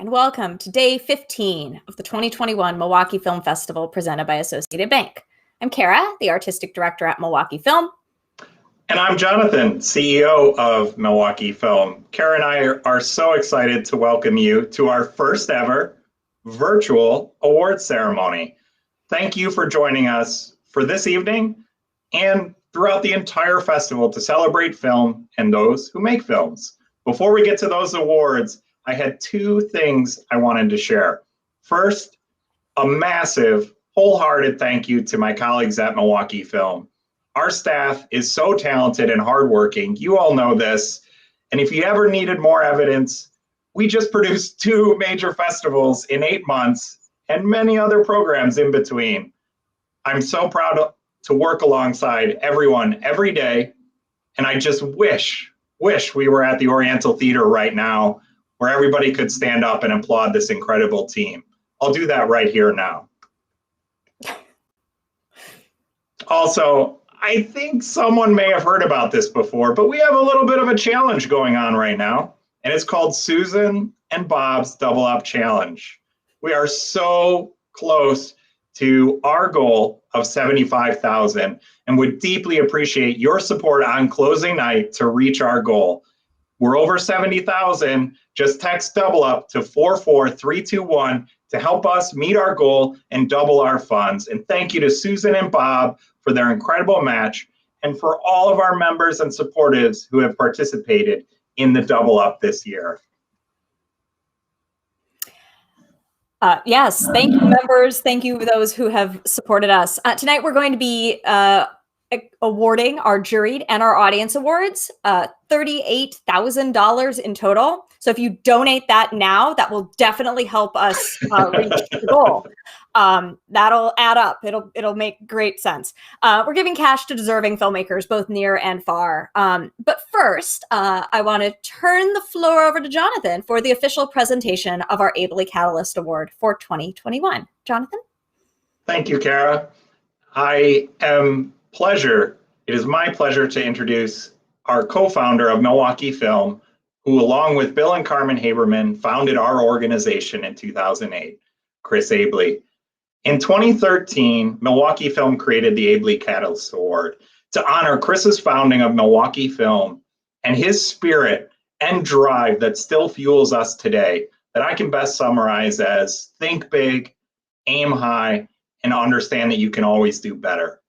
and welcome to day 15 of the 2021 Milwaukee Film Festival presented by Associated Bank. I'm Kara, the artistic director at Milwaukee Film. And I'm Jonathan, CEO of Milwaukee Film. Kara and I are so excited to welcome you to our first ever virtual awards ceremony. Thank you for joining us for this evening and throughout the entire festival to celebrate film and those who make films. Before we get to those awards, I had two things I wanted to share. First, a massive, wholehearted thank you to my colleagues at Milwaukee Film. Our staff is so talented and hardworking. You all know this. And if you ever needed more evidence, we just produced 2 major festivals in 8 months and many other programs in between. I'm so proud to work alongside everyone every day. And I just wish we were at the Oriental Theater right now, where everybody could stand up and applaud this incredible team. I'll do that right here now. Also, I think someone may have heard about this before, but we have a little bit of a challenge going on right now, and it's called Susan and Bob's Double Up Challenge. We are so close to our goal of 75,000 and would deeply appreciate your support on closing night to reach our goal. We're over 70,000. Just text double up to 44321 to help us meet our goal and double our funds. And thank you to Susan and Bob for their incredible match and for all of our members and supporters who have participated in the double up this year. Yes, thank you, members. Thank you to those who have supported us. Tonight, we're going to be awarding our Juried and our audience awards, $38,000 in total. So if you donate that now, that will definitely help us reach the goal. That'll add up. It'll make great sense. We're giving cash to deserving filmmakers, both near and far. But first, I want to turn the floor over to Jonathan for the official presentation of our Abele Catalyst Award for 2021. Jonathan? Thank you, Kara. It is my pleasure to introduce our co-founder of Milwaukee Film, who along with Bill and Carmen Haberman founded our organization in 2008, Chris Abele. In 2013, Milwaukee Film created the Abele Catalyst Award to honor Chris's founding of Milwaukee Film and his spirit and drive that still fuels us today, that I can best summarize as think big, aim high, and understand that you can always do better.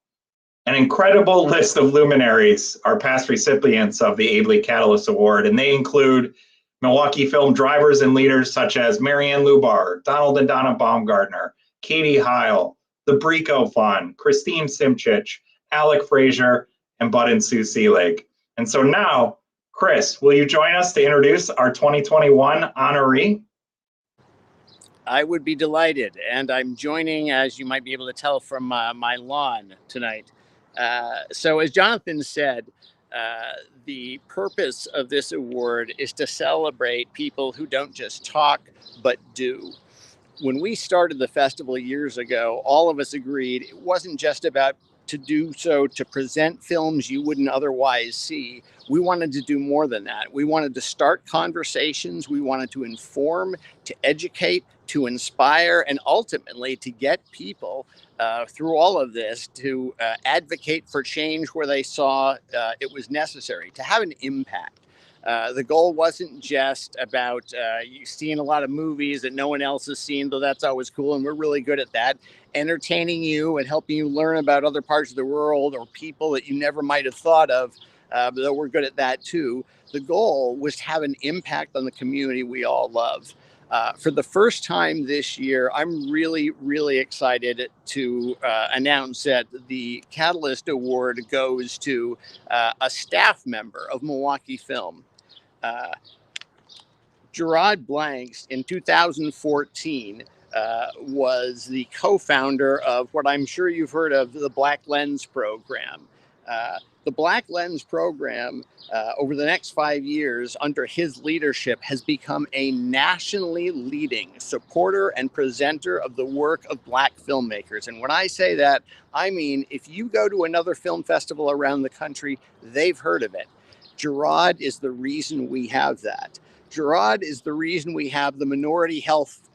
An incredible list of luminaries are past recipients of the Abele Catalyst Award, and they include Milwaukee Film drivers and leaders such as Marianne Lubar, Donald and Donna Baumgartner, Katie Heil, the Brico Fund, Christine Simchich, Alec Frazier, and Bud and Sue Seelig. And so now, Chris, will you join us to introduce our 2021 honoree? I would be delighted, and I'm joining, as you might be able to tell from my lawn tonight. So as Jonathan said, the purpose of this award is to celebrate people who don't just talk, but do. When we started the festival years ago, all of us agreed it wasn't just about to do so to present films you wouldn't otherwise see. We wanted to do more than that. We wanted to start conversations. We wanted to inform, to educate, to inspire, and ultimately to get people through all of this to advocate for change where they saw it was necessary, to have an impact. The goal wasn't just about you seeing a lot of movies that no one else has seen, though that's always cool, and we're really good at that. Entertaining you and helping you learn about other parts of the world or people that you never might have thought of, though we're good at that too. The goal was to have an impact on the community we all love. For the first time this year, I'm really, really excited to announce that the Catalyst Award goes to a staff member of Milwaukee Film. Juried Blanks in 2014 was the co-founder of what I'm sure you've heard of, the Black Lens program. The Black Lens program over the next 5 years under his leadership has become a nationally leading supporter and presenter of the work of Black filmmakers. And when I say that, I mean, if you go to another film festival around the country, they've heard of it. Juried is the reason we have that. Juried is the reason we have the Minority Health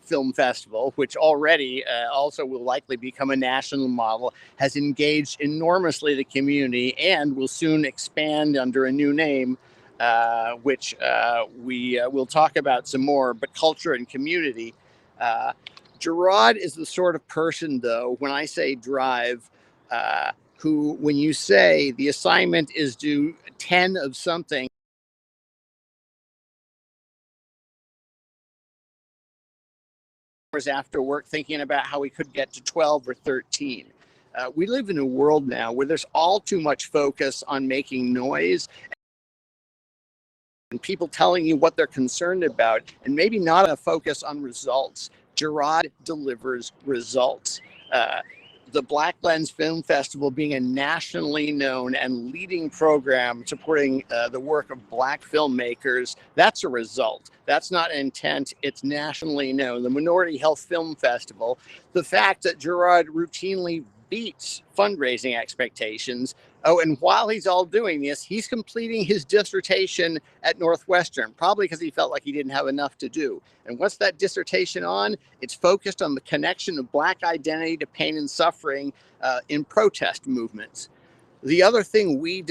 Film Festival, which already also will likely become a national model, has engaged enormously the community, and will soon expand under a new name, which we will talk about some more, but culture and community. Juried is the sort of person, though, when I say drive, who, when you say the assignment is due 10 of something, after work thinking about how we could get to 12 or 13. We live in a world now where there's all too much focus on making noise and people telling you what they're concerned about, and maybe not a focus on results. Juried delivers results. The Black Lens Film Festival being a nationally known and leading program supporting the work of Black filmmakers, that's a result. That's not intent, it's nationally known. The Minority Health Film Festival, the fact that Juried routinely beats fundraising expectations. Oh, and while he's all doing this, he's completing his dissertation at Northwestern, probably because he felt like he didn't have enough to do. And what's that dissertation on? It's focused on the connection of Black identity to pain and suffering in protest movements. The other thing we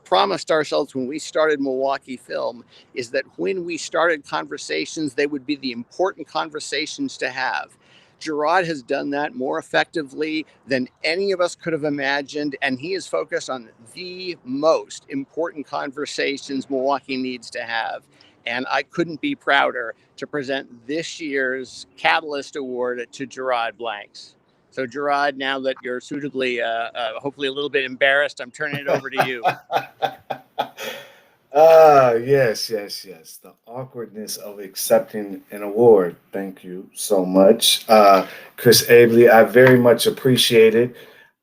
promised ourselves when we started Milwaukee Film is that when we started conversations, they would be the important conversations to have. Juried has done that more effectively than any of us could have imagined, and he is focused on the most important conversations Milwaukee needs to have. And I couldn't be prouder to present this year's Catalyst Award to Juried Blanks. So Juried, now that you're suitably, hopefully a little bit embarrassed, I'm turning it over to you. Yes. The awkwardness of accepting an award. Thank you so much. Chris Abele, I very much appreciate it.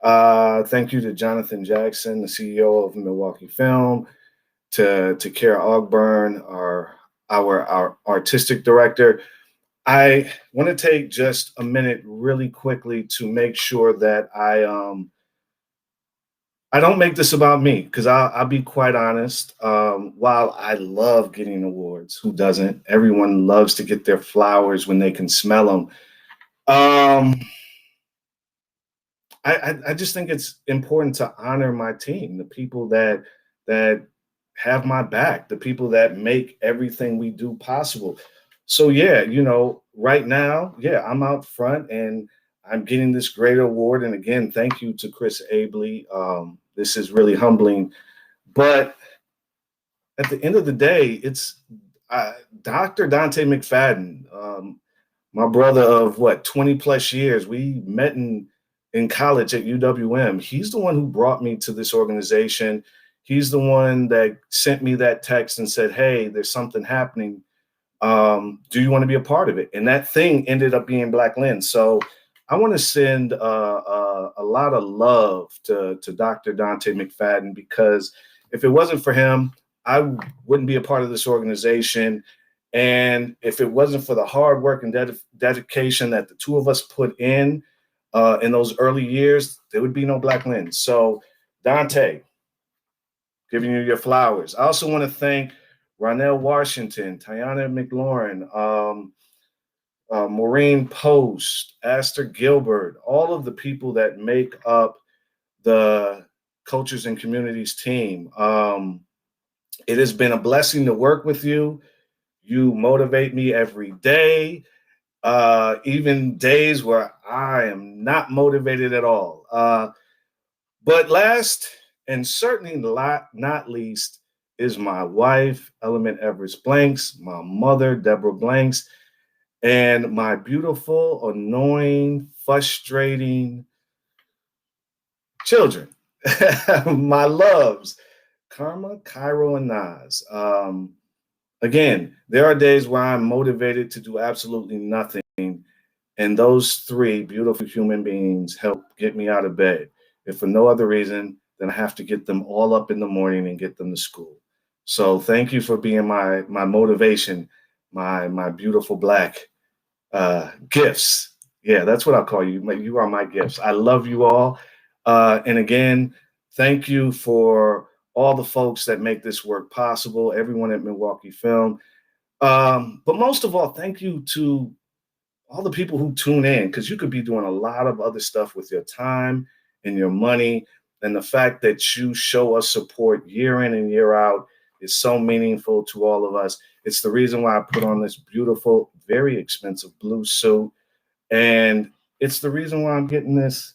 Thank you to Jonathan Jackson, the CEO of Milwaukee Film, to Kara Ogburn, our artistic director. I want to take just a minute really quickly to make sure that I don't make this about me, because I'll be quite honest. While I love getting awards, who doesn't? Everyone loves to get their flowers when they can smell them. I just think it's important to honor my team, the people that have my back, the people that make everything we do possible. So yeah, right now, I'm out front and I'm getting this great award. And again, thank you to Chris Abele. This is really humbling. But at the end of the day, it's Dr. Dante McFadden, my brother of 20 plus years. We met in college at UWM. He's the one who brought me to this organization. He's the one that sent me that text and said, hey, there's something happening. Do you want to be a part of it? And that thing ended up being Black Lens. So I want to send a lot of love to Dr. Dante McFadden, because if it wasn't for him, I wouldn't be a part of this organization. And if it wasn't for the hard work and dedication that the two of us put in those early years, there would be no Black Lens. So Dante, giving you your flowers. I also want to thank Ronell Washington, Tiana McLaurin, Maureen Post, Aster Gilbert, all of the people that make up the Cultures and Communities team. It has been a blessing to work with you. You motivate me every day, even days where I am not motivated at all. But last and certainly not least is my wife, Element Everest Blanks, my mother, Deborah Blanks, and my beautiful, annoying, frustrating children, my loves, Karma, Cairo, and Naz. Again, there are days where I'm motivated to do absolutely nothing, and those three beautiful human beings help get me out of bed. If for no other reason than I have to get them all up in the morning and get them to school. So thank you for being my motivation, my beautiful Black gifts. Yeah, that's what I'll call you. You are my gifts. I love you all. And again, thank you for all the folks that make this work possible, everyone at Milwaukee Film. But most of all, thank you to all the people who tune in, because you could be doing a lot of other stuff with your time and your money. And the fact that you show us support year in and year out is so meaningful to all of us. It's the reason why I put on this beautiful, very expensive blue suit. And it's the reason why I'm getting this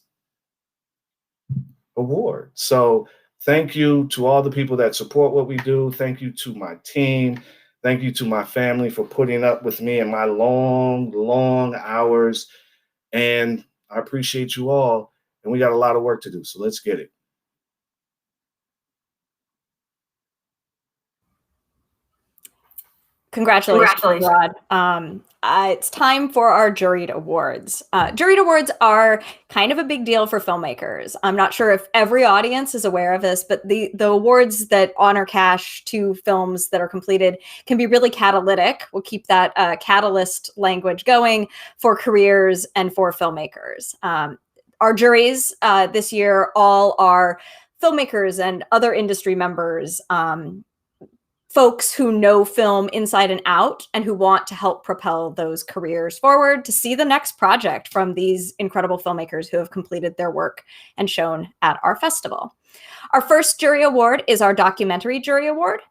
award. So thank you to all the people that support what we do. Thank you to my team. Thank you to my family for putting up with me and my long, long hours. And I appreciate you all. And we got a lot of work to do. So let's get it. Congratulations, Rod. It's time for our Juried Awards. Juried Awards are kind of a big deal for filmmakers. I'm not sure if every audience is aware of this, but the awards that honor cash to films that are completed can be really catalytic. We'll keep that catalyst language going for careers and for filmmakers. Our juries this year all are filmmakers and other industry members, folks who know film inside and out and who want to help propel those careers forward to see the next project from these incredible filmmakers who have completed their work and shown at our festival. Our first jury award is our documentary jury award.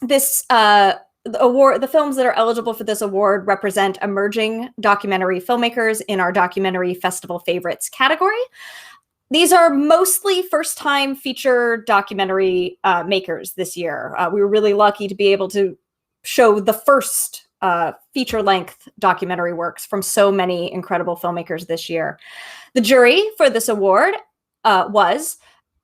This award, the films that are eligible for this award represent emerging documentary filmmakers in our documentary festival favorites category. These are mostly first-time feature documentary makers this year. We were really lucky to be able to show the first feature-length documentary works from so many incredible filmmakers this year. The jury for this award was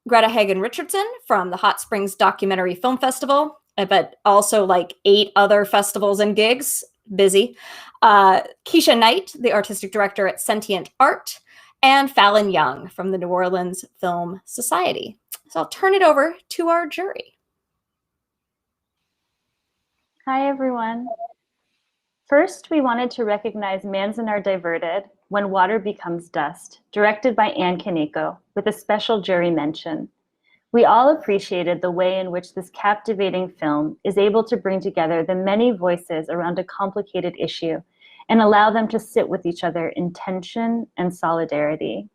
Greta Hagen Richardson from the Hot Springs Documentary Film Festival, but also like 8 other festivals and gigs, busy. Keisha Knight, the artistic director at Sentient Art, and Fallon Young from the New Orleans Film Society. So I'll turn it over to our jury. Hi, everyone. First, we wanted to recognize Manzanar Diverted, When Water Becomes Dust, directed by Anne Kaneko, with a special jury mention. We all appreciated the way in which this captivating film is able to bring together the many voices around a complicated issue and allow them to sit with each other in tension and solidarity.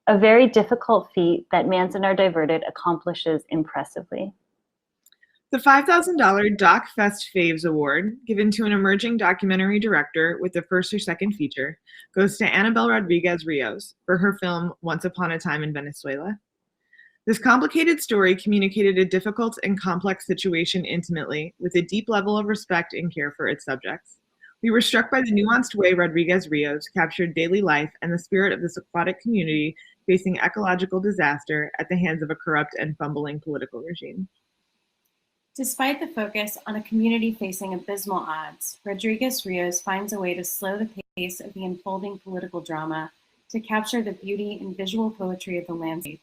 A very difficult feat that Manzanar Diverted accomplishes impressively. The $5,000 Doc Fest Faves Award, given to an emerging documentary director with the first or second feature, goes to Abele Rodriguez Rios for her film Once Upon a Time in Venezuela. This complicated story communicated a difficult and complex situation intimately, with a deep level of respect and care for its subjects. We were struck by the nuanced way Rodriguez Rios captured daily life and the spirit of this aquatic community facing ecological disaster at the hands of a corrupt and fumbling political regime. Despite the focus on a community facing abysmal odds, Rodriguez Rios finds a way to slow the pace of the unfolding political drama to capture the beauty and visual poetry of the landscape,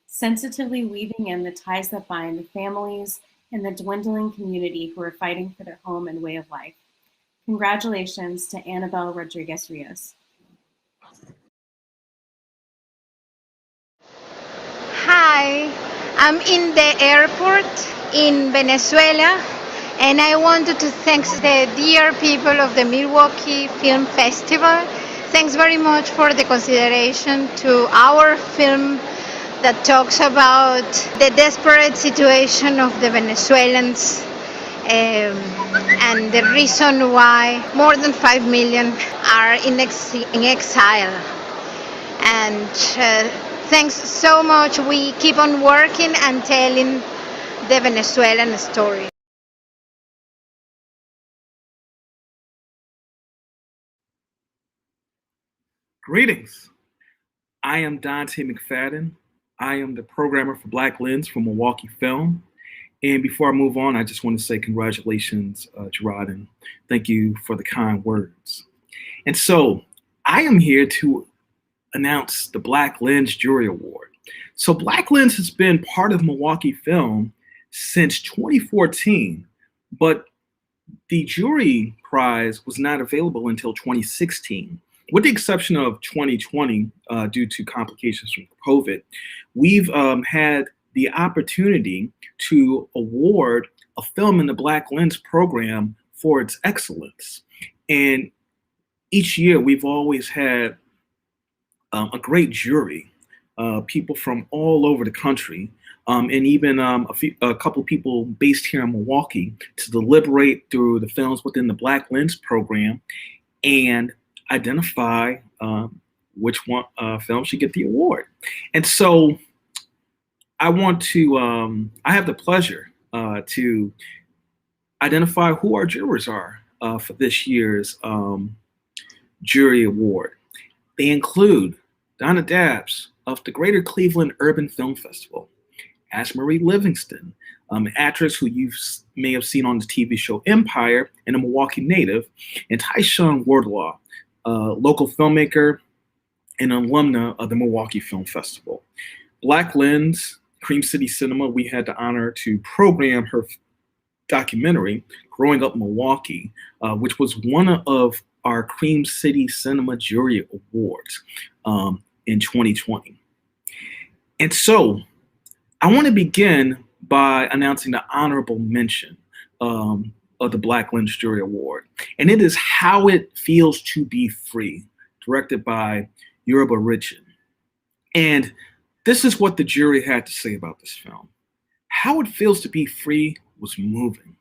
sensitively weaving in the ties that bind the families and the dwindling community who are fighting for their home and way of life. Congratulations to Abele Rodriguez Rios. Hi, I'm in the airport in Venezuela, and I wanted to thank the dear people of the Milwaukee Film Festival. Thanks very much for the consideration to our film that talks about the desperate situation of the Venezuelans and the reason why more than 5 million are in exile. And thanks so much. We keep on working and telling the Venezuelan story. Greetings. I am Dante McFadden. I am the programmer for Black Lens for Milwaukee Film. And before I move on, I just want to say congratulations, Juried, and thank you for the kind words. And so I am here to announce the Black Lens Jury Award. So Black Lens has been part of Milwaukee Film since 2014, but the jury prize was not available until 2016. With the exception of 2020, due to complications from COVID, we've had the opportunity to award a film in the Black Lens program for its excellence. And each year we've always had a great jury, people from all over the country, and even a couple people based here in Milwaukee to deliberate through the films within the Black Lens program and identify which one film should get the award. And so I have the pleasure to identify who our jurors are for this year's jury award. They include Donna Dabbs of the Greater Cleveland Urban Film Festival, Asmarie Livingston, an actress who you may have seen on the TV show Empire and a Milwaukee native, and Tyshawn Wardlaw, a local filmmaker and alumna of the Milwaukee Film Festival. Black Lens, Cream City Cinema, we had the honor to program her documentary, Growing Up Milwaukee, which was one of our Cream City Cinema Jury Awards in 2020. And so I want to begin by announcing the honorable mention of the Black Lens Jury Award. And it is How It Feels to Be Free, directed by Juried. And this is what the jury had to say about this film. How It Feels to Be Free was moving.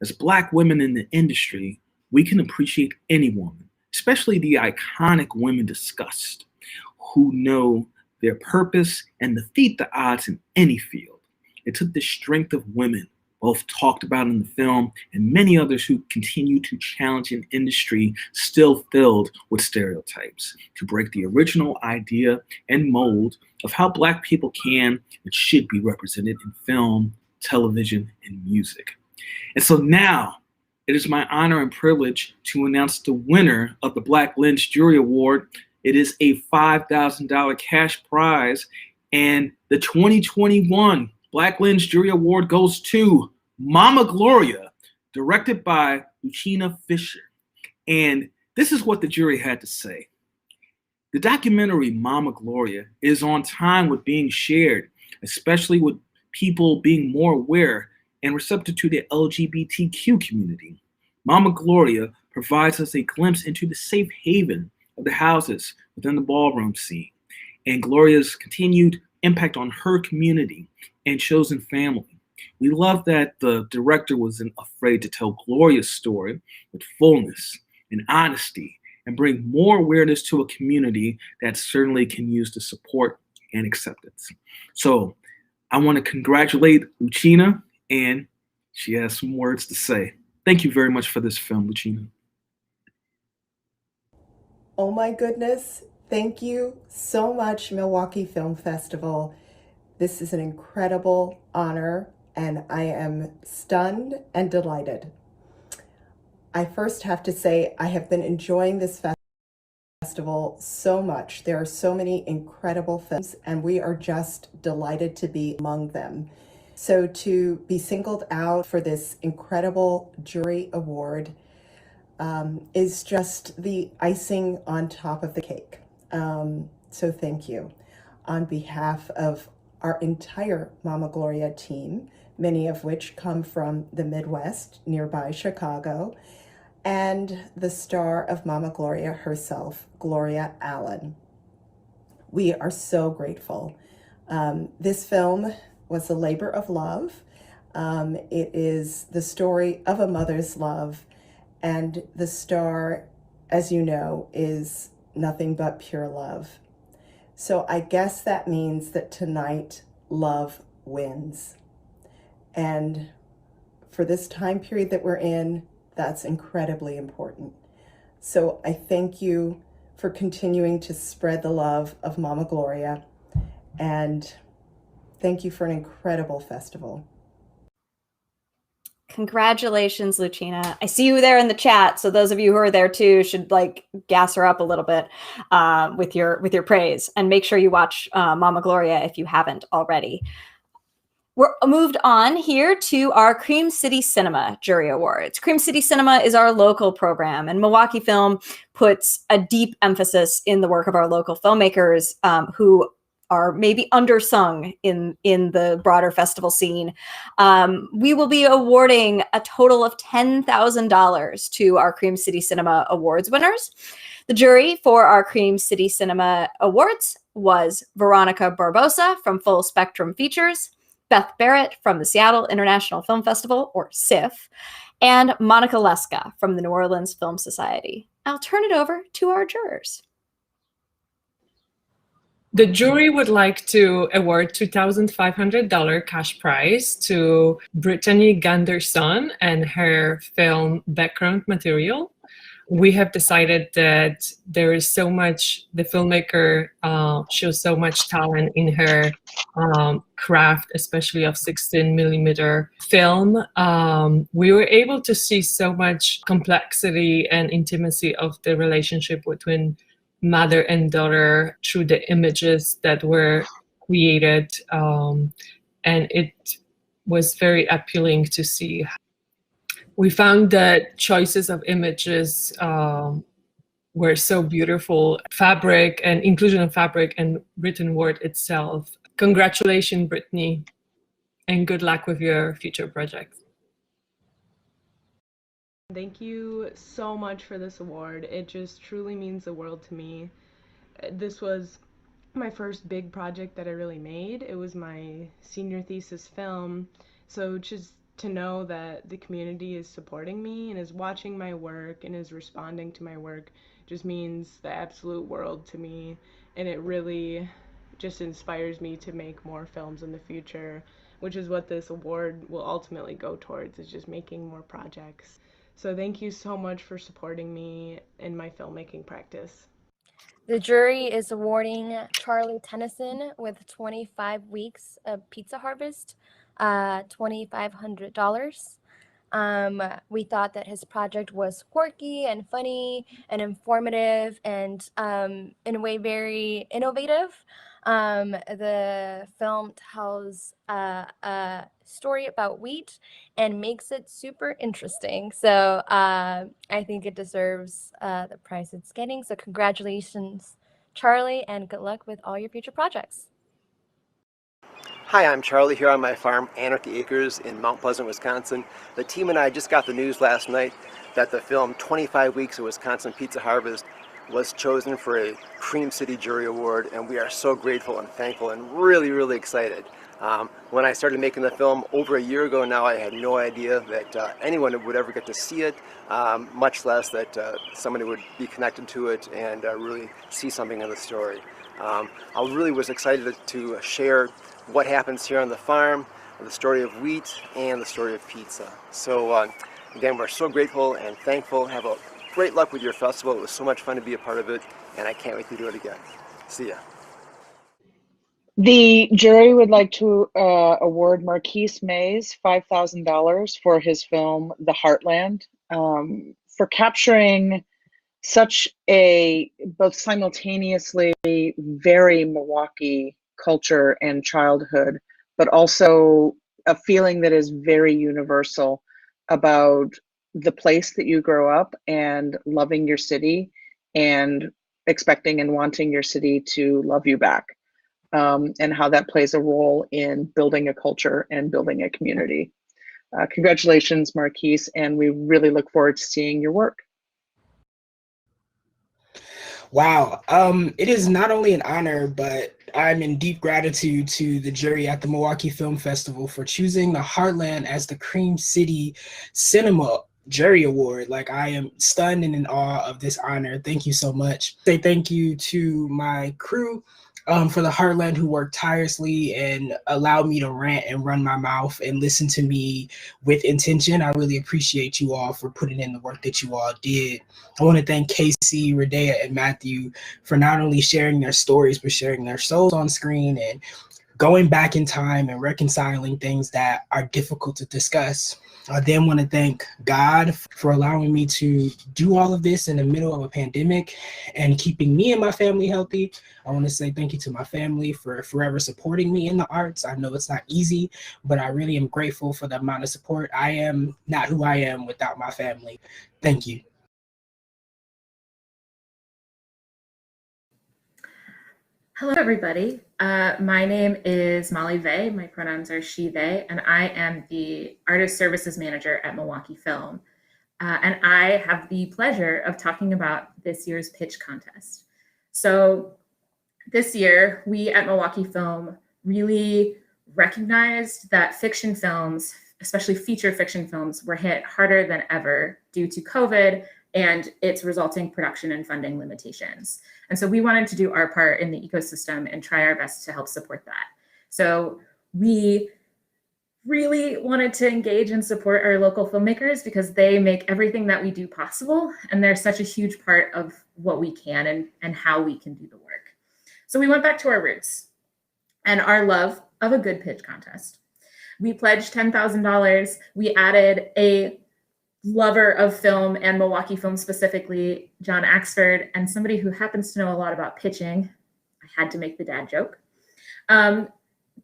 As Black women in the industry, we can appreciate any woman, especially the iconic women discussed, who know their purpose and defeat the odds in any field. It took the strength of women, both talked about in the film, and many others who continue to challenge an industry still filled with stereotypes, to break the original idea and mold of how Black people can and should be represented in film, television, and music. And so now, it is my honor and privilege to announce the winner of the Black Lens Jury Award. It is a $5,000 cash prize, and the 2021 Black Lens Jury Award goes to Mama Gloria, directed by Lucina Fisher. And this is what the jury had to say. The documentary Mama Gloria is on time with being shared, especially with people being more aware and receptive to the LGBTQ community. Mama Gloria provides us a glimpse into the safe haven of the houses within the ballroom scene, and Gloria's continued impact on her community and chosen family. We love that the director wasn't afraid to tell Gloria's story with fullness and honesty and bring more awareness to a community that certainly can use the support and acceptance. So I want to congratulate Lucina, and she has some words to say. Thank you very much for this film, Lucina. Oh my goodness. Thank you so much, Milwaukee Film Festival. This is an incredible honor, and I am stunned and delighted. I first have to say I have been enjoying this festival so much. There are so many incredible films, and we are just delighted to be among them. So to be singled out for this incredible jury award is just the icing on top of the cake. So thank you. On behalf of our entire Mama Gloria team, many of which come from the Midwest, nearby Chicago, and the star of Mama Gloria herself, Gloria Allen. We are so grateful. This film was a labor of love. It is the story of a mother's love, and the star, as you know, is nothing but pure love. So I guess that means that tonight, love wins. And for this time period that we're in, that's incredibly important. So I thank you for continuing to spread the love of Mama Gloria, and thank you for an incredible festival. Congratulations, Lucina. I see you there in the chat. So those of you who are there too should like gas her up a little bit with your praise, and make sure you watch Mama Gloria if you haven't already. We're moved on here to our Cream City Cinema Jury Awards. Cream City Cinema is our local program, and Milwaukee Film puts a deep emphasis in the work of our local filmmakers who are maybe undersung in the broader festival scene. We will be awarding a total of $10,000 to our Cream City Cinema Awards winners. The jury for our Cream City Cinema Awards was Veronica Barbosa from Full Spectrum Features, Beth Barrett from the Seattle International Film Festival, or SIFF, and Monica Leska from the New Orleans Film Society. I'll turn it over to our jurors. The jury would like to award $2,500 cash prize to Brittany Ganderson and her film Background Material. We have decided that there is so much, the filmmaker shows so much talent in her craft, especially of 16 millimeter film. We were able to see so much complexity and intimacy of the relationship between mother and daughter through the images that were created. And it was very appealing to see. We found that choices of images were so beautiful. Fabric and inclusion of fabric and written word itself. Congratulations, Brittany, and good luck with your future projects. Thank you so much for this award. It just truly means the world to me. This was my first big project that I really made. It was my senior thesis film. So just to know that the community is supporting me and is watching my work and is responding to my work just means the absolute world to me. And it really just inspires me to make more films in the future, which is what this award will ultimately go towards, is just making more projects. So thank you so much for supporting me in my filmmaking practice. The jury is awarding Charlie Tennyson with 25 weeks of Pizza Harvest, $2,500. We thought that his project was quirky and funny and informative and in a way very innovative. The film tells a story about wheat and makes it super interesting. So I think it deserves the prize it's getting. So congratulations, Charlie, and good luck with all your future projects. Hi, I'm Charlie here on my farm, Anarchy Acres in Mount Pleasant, Wisconsin. The team and I just got the news last night that the film 25 Weeks of Wisconsin Pizza Harvest was chosen for a Cream City Jury Award, and we are so grateful and thankful and really, really excited. When I started making the film over a year ago now, I had no idea that anyone would ever get to see it, much less that somebody would be connected to it and really see something in the story. I really was excited to share what happens here on the farm, the story of wheat, and the story of pizza. So again, we're so grateful and thankful. Have a great luck with your festival. It was so much fun to be a part of it, and I can't wait to do it again. See ya. The jury would like to award Marquise Mays $5,000 for his film The Heartland, for capturing such a both simultaneously very Milwaukee culture and childhood, but also a feeling that is very universal about the place that you grow up and loving your city and expecting and wanting your city to love you back, and how that plays a role in building a culture and building a community. Congratulations, Marquise, and we really look forward to seeing your work. Wow. It is not only an honor, but I'm in deep gratitude to the jury at the Milwaukee Film Festival for choosing The Heartland as the Cream City Cinema Jury Award. Like, I am stunned and in awe of this honor. Thank you so much. Say thank you to my crew for The Heartland, who worked tirelessly and allowed me to rant and run my mouth and listen to me with intention. I really appreciate you all for putting in the work that you all did. I want to thank Casey, Redea, and Matthew for not only sharing their stories, but sharing their souls on screen and going back in time and reconciling things that are difficult to discuss. I then want to thank God for allowing me to do all of this in the middle of a pandemic and keeping me and my family healthy. I want to say thank you to my family for forever supporting me in the arts. I know it's not easy, but I really am grateful for the amount of support. I am not who I am without my family. Thank you. Hello, everybody. My name is Molly Vey. My pronouns are she, they, and I am the Artist Services Manager at Milwaukee Film. And I have the pleasure of talking about this year's pitch contest. So this year, we at Milwaukee Film really recognized that fiction films, especially feature fiction films, were hit harder than ever due to COVID and its resulting production and funding limitations. And so we wanted to do our part in the ecosystem and try our best to help support that. So we really wanted to engage and support our local filmmakers because they make everything that we do possible. And they're such a huge part of what we can and how we can do the work. So we went back to our roots and our love of a good pitch contest. We pledged $10,000. We added a lover of film and Milwaukee film specifically, John Axford, and somebody who happens to know a lot about pitching. I had to make the dad joke.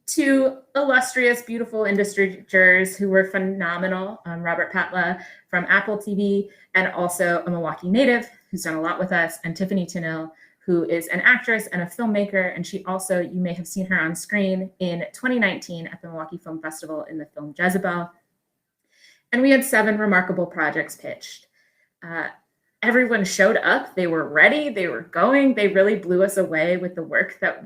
Two illustrious, beautiful industry jurors who were phenomenal. Robert Patla from Apple TV, and also a Milwaukee native who's done a lot with us, and Tiffany Tennille, who is an actress and a filmmaker. And she also, you may have seen her on screen in 2019 at the Milwaukee Film Festival in the film Jezebel. And we had 7 remarkable projects pitched. Everyone showed up, they were ready, they were going, they really blew us away with the work that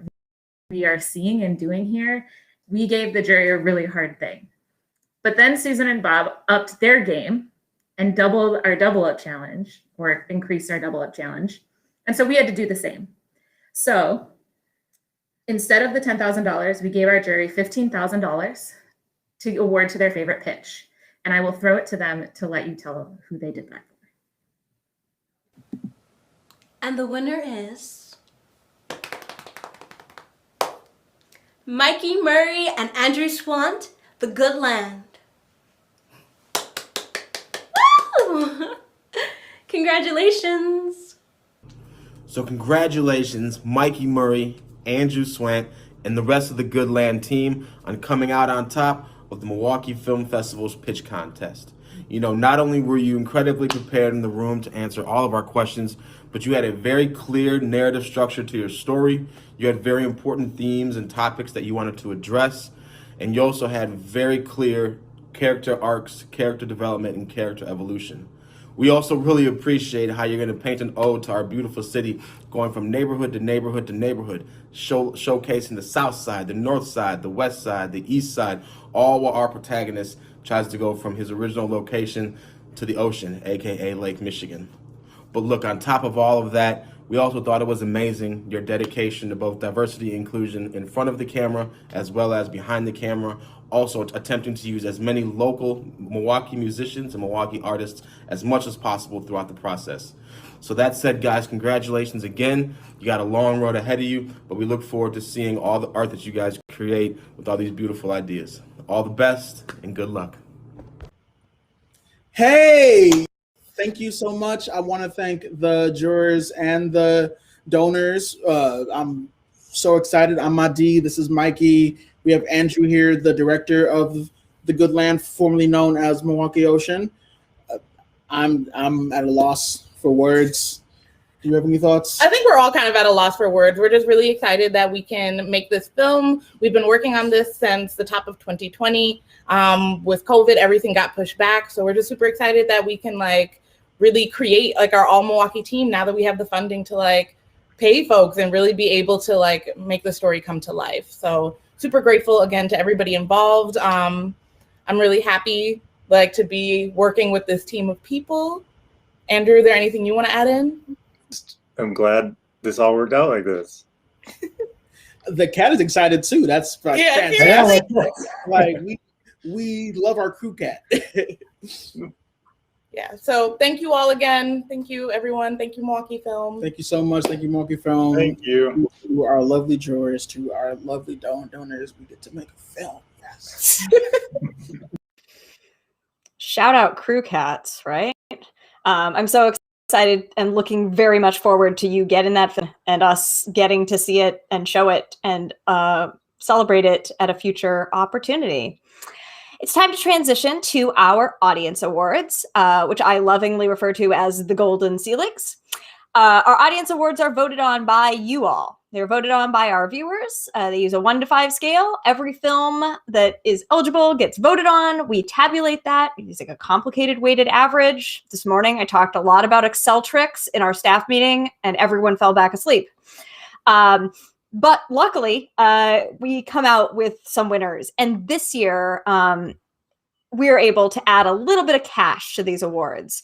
we are seeing and doing here. We gave the jury a really hard thing. But then Susan and Bob upped their game and doubled our double up challenge, or increased our double up challenge. And so we had to do the same. So instead of the $10,000, we gave our jury $15,000 to award to their favorite pitch. And I will throw it to them to let you tell who they did that for. And the winner is Mikey Murray and Andrew Swant, The Good Land. Woo! Congratulations. So congratulations, Mikey Murray, Andrew Swant, and the rest of the Good Land team on coming out on top of the Milwaukee Film Festival's pitch contest. You know, not only were you incredibly prepared in the room to answer all of our questions, but you had a very clear narrative structure to your story. You had very important themes and topics that you wanted to address. And you also had very clear character arcs, character development, and character evolution. We also really appreciate how you're going to paint an ode to our beautiful city, going from neighborhood to neighborhood to neighborhood, showcasing the south side, the north side, the west side, the east side, all while our protagonist tries to go from his original location to the ocean, aka Lake Michigan. But look, on top of all of that, we also thought it was amazing your dedication to both diversity and inclusion in front of the camera as well as behind the camera, also attempting to use as many local Milwaukee musicians and Milwaukee artists as much as possible throughout the process. So that said, guys, congratulations again. You got a long road ahead of you, but we look forward to seeing all the art that you guys create with all these beautiful ideas. All the best and good luck. Hey, thank you so much. I want to thank the jurors and the donors. I'm so excited. I'm Madi. This is Mikey. We have Andrew here, the director of The Good Land, formerly known as Milwaukee Ocean. I'm at a loss for words. Do you have any thoughts? I think we're all kind of at a loss for words. We're just really excited that we can make this film. We've been working on this since the top of 2020. With COVID, everything got pushed back. So we're just super excited that we can really create our all Milwaukee team now that we have the funding to pay folks and really be able to make the story come to life. So super grateful again to everybody involved. I'm really happy to be working with this team of people. Andrew, is there anything you want to add in? I'm glad this all worked out like this. The cat is excited too. That's fantastic. Yeah. We love our crew cat. Yeah. So thank you all again. Thank you everyone. Thank you Milwaukee Film. Thank you so much. Thank you Milwaukee Film. Thank you. To our lovely jurors, to our lovely donors. We get to make a film. Yes. Shout out crew cats, right? I'm so excited and looking very much forward to you getting that film and us getting to see it and show it and celebrate it at a future opportunity. It's time to transition to our audience awards, which I lovingly refer to as the Golden Ceilings. Our audience awards are voted on by you all. They're voted on by our viewers. They use a 1 to 5 scale. Every film that is eligible gets voted on. We tabulate that using a complicated weighted average. This morning, I talked a lot about Excel tricks in our staff meeting, and everyone fell back asleep. But luckily, we come out with some winners. And this year, we're able to add a little bit of cash to these awards.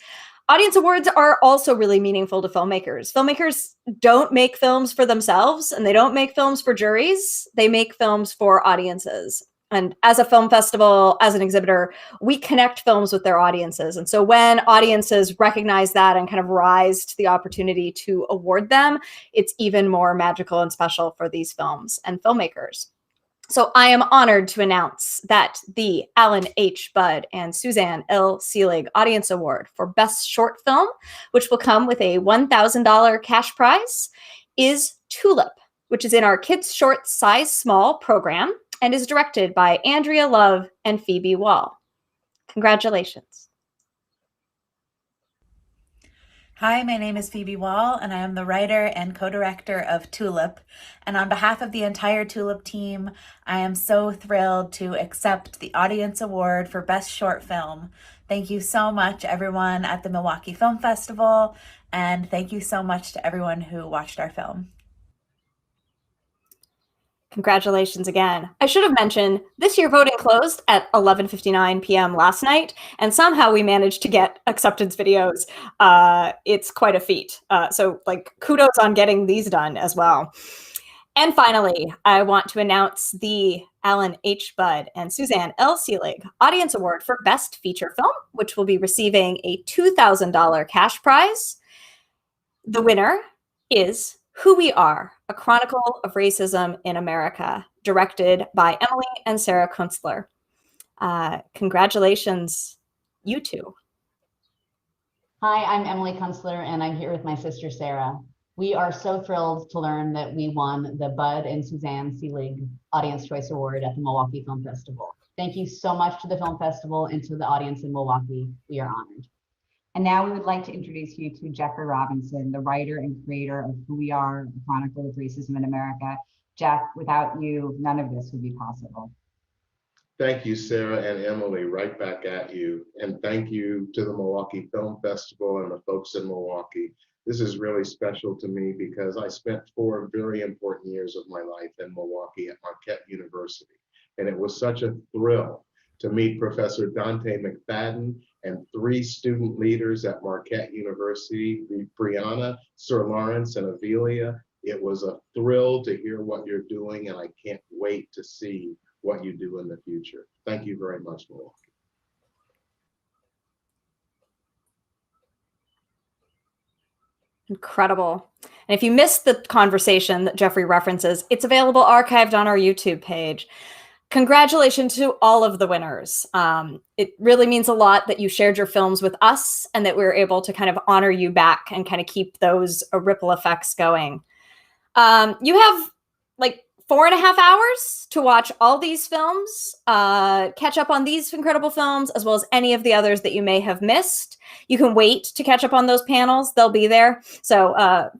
Audience awards are also really meaningful to filmmakers. Filmmakers don't make films for themselves, and they don't make films for juries. They make films for audiences. And as a film festival, as an exhibitor, we connect films with their audiences. And so when audiences recognize that and kind of rise to the opportunity to award them, it's even more magical and special for these films and filmmakers. So I am honored to announce that the Alan H. Budd and Suzanne L. Seelig Audience Award for Best Short Film, which will come with a $1,000 cash prize, is Tulip, which is in our Kids Short Size Small program and is directed by Andrea Love and Phoebe Wall. Congratulations. Hi, my name is Phoebe Wall, and I am the writer and co-director of Tulip. And on behalf of the entire Tulip team, I am so thrilled to accept the Audience Award for Best Short Film. Thank you so much, everyone at the Milwaukee Film Festival, and thank you so much to everyone who watched our film. Congratulations again. I should have mentioned this year voting closed at 11:59 p.m. last night, and somehow we managed to get acceptance videos. It's quite a feat. So like kudos on getting these done as well. And finally, I want to announce the Alan H. Budd and Suzanne L. Seelig Audience Award for Best Feature Film, which will be receiving a $2,000 cash prize. The winner is Who We Are, A Chronicle of Racism in America, directed by Emily and Sarah Kunstler. Congratulations, you two. Hi, I'm Emily Kunstler, and I'm here with my sister, Sarah. We are so thrilled to learn that we won the Budd and Suzanne Seelig Audience Choice Award at the Milwaukee Film Festival. Thank you so much to the film festival and to the audience in Milwaukee. We are honored. And now we would like to introduce you to Jeffrey Robinson, the writer and creator of Who We Are, A Chronicle of Racism in America. Jeff, without you, none of this would be possible. Thank you, Sarah and Emily, right back at you. And thank you to the Milwaukee Film Festival and the folks in Milwaukee. This is really special to me because I spent 4 very important years of my life in Milwaukee at Marquette University. And it was such a thrill to meet Professor Dante McFadden and 3 student leaders at Marquette University, Brianna, Sir Lawrence, and Avilia. It was a thrill to hear what you're doing, and I can't wait to see what you do in the future. Thank you very much, Milwaukee. Incredible. And if you missed the conversation that Jeffrey references, it's available archived on our YouTube page. Congratulations to all of the winners. It really means a lot that you shared your films with us and that we were able to kind of honor you back and kind of keep those ripple effects going. You have like 4.5 hours to watch all these films, catch up on these incredible films, as well as any of the others that you may have missed. You can wait to catch up on those panels. They'll be there. So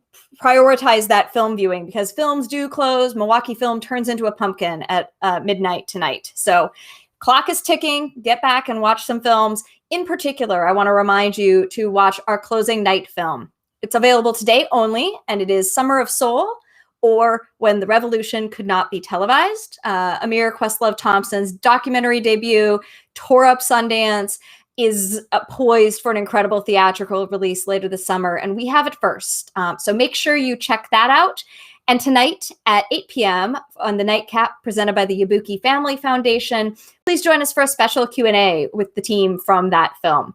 prioritize that film viewing because films do close. Milwaukee Film turns into a pumpkin at midnight tonight. So clock is ticking. Get back and watch some films. In particular, I want to remind you to watch our closing night film. It's available today only, and it is Summer of Soul, or When the Revolution Could Not Be Televised. Amir Questlove Thompson's documentary debut, tore up Sundance, is poised for an incredible theatrical release later this summer, and we have it first. So make sure you check that out. And tonight at 8 p.m. on the Nightcap presented by the Yabuki Family Foundation, please join us for a special Q&A with the team from that film.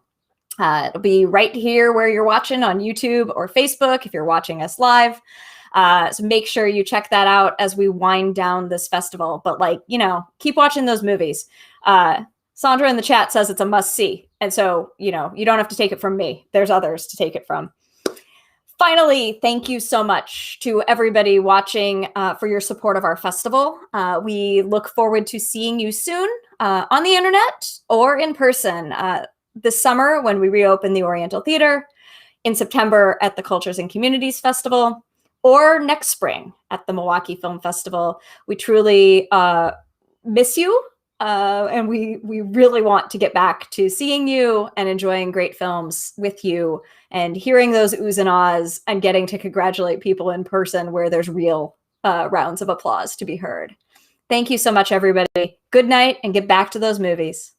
It'll be right here where you're watching on YouTube or Facebook if you're watching us live. So make sure you check that out as we wind down this festival. But keep watching those movies. Sandra in the chat says it's a must see. And so, you don't have to take it from me. There's others to take it from. Finally, thank you so much to everybody watching for your support of our festival. We look forward to seeing you soon on the internet or in person this summer when we reopen the Oriental Theater. in September at the Cultures and Communities Festival, or next spring at the Milwaukee Film Festival. We truly miss you, and we really want to get back to seeing you and enjoying great films with you and hearing those oohs and ahs and getting to congratulate people in person where there's real rounds of applause to be heard. Thank you so much, everybody. Good night, and get back to those movies.